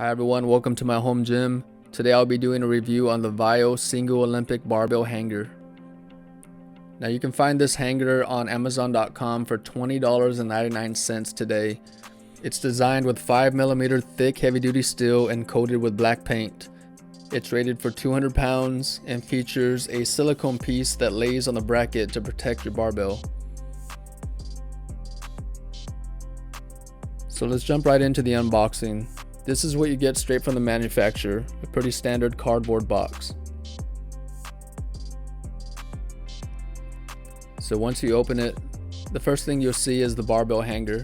Hi everyone, welcome to my home gym. Today I'll be doing a review on the VAIIO Single Barbell Hanger. Now you can find this hanger on Amazon.com for $20.99 today. It's designed with 5mm thick heavy-duty steel and coated with black paint. It's rated for 200 pounds and features a silicone piece that lays on the bracket to protect your barbell. So let's jump right into the unboxing. This is what you get straight from the manufacturer, a pretty standard cardboard box. So once you open it, the first thing you'll see is the barbell hanger.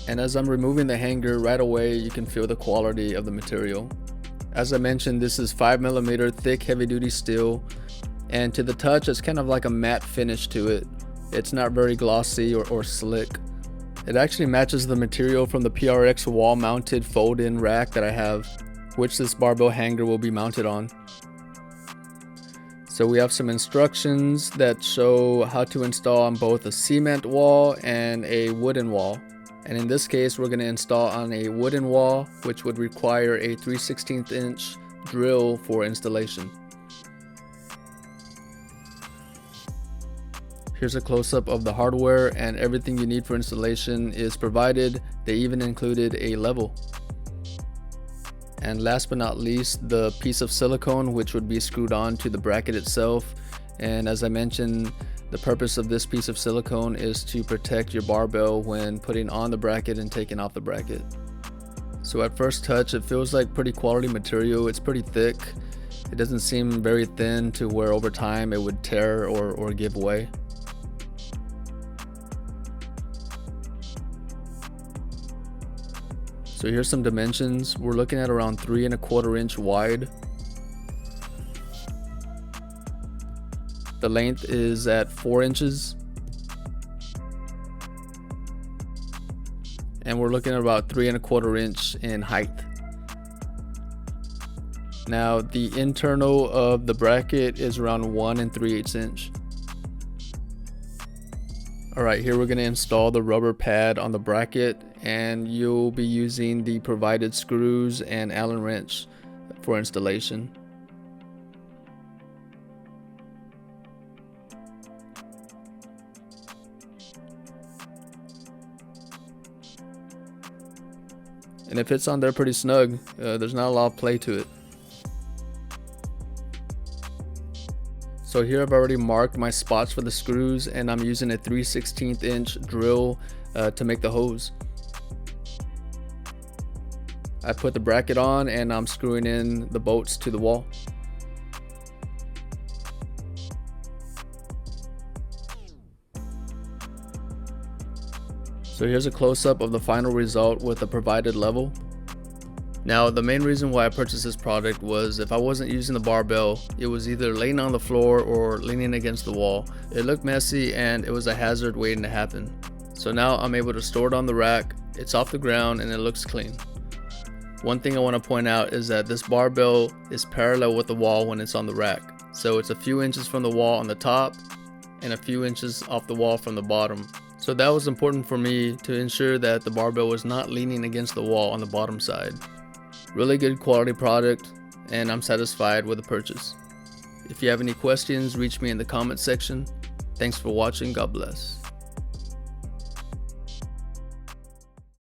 And as I'm removing the hanger, right away you can feel the quality of the material. As I mentioned, this is 5mm thick heavy-duty steel, and to the touch it's kind of like a matte finish to it. It's not very glossy or slick. It actually matches the material from the PRX wall-mounted fold-in rack that I have, which this barbell hanger will be mounted on. So we have some instructions that show how to install on both a cement wall and a wooden wall. And in this case, we're going to install on a wooden wall, which would require a 3/16 inch drill for installation. Here's a close-up of the hardware, and everything you need for installation is provided. They even included a level. And last but not least, the piece of silicone which would be screwed on to the bracket itself. And as I mentioned, the purpose of this piece of silicone is to protect your barbell when putting on the bracket and taking off the bracket. So at first touch, it feels like pretty quality material. It's pretty thick. It doesn't seem very thin to where over time it would tear or give way. So here's some dimensions. We're looking at around 3¼ inch wide. The length is at 4 inches. And we're looking at about 3¼ inch in height. Now the internal of the bracket is around 1 3/8 inch. Alright, here we're going to install the rubber pad on the bracket, and you'll be using the provided screws and Allen wrench for installation. And it fits on there pretty snug. There's not a lot of play to it. So here I've already marked my spots for the screws, and I'm using a 3/16 inch drill to make the hose. I put the bracket on and I'm screwing in the bolts to the wall. So here's a close-up of the final result with the provided level. Now the main reason why I purchased this product was if I wasn't using the barbell, it was either laying on the floor or leaning against the wall. It looked messy and it was a hazard waiting to happen. So now I'm able to store it on the rack, it's off the ground, and it looks clean. One thing I want to point out is that this barbell is parallel with the wall when it's on the rack. So it's a few inches from the wall on the top and a few inches off the wall from the bottom. So that was important for me to ensure that the barbell was not leaning against the wall on the bottom side. Really good quality product, and I'm satisfied with the purchase. If you have any questions, reach me in the comment section. Thanks for watching. God bless.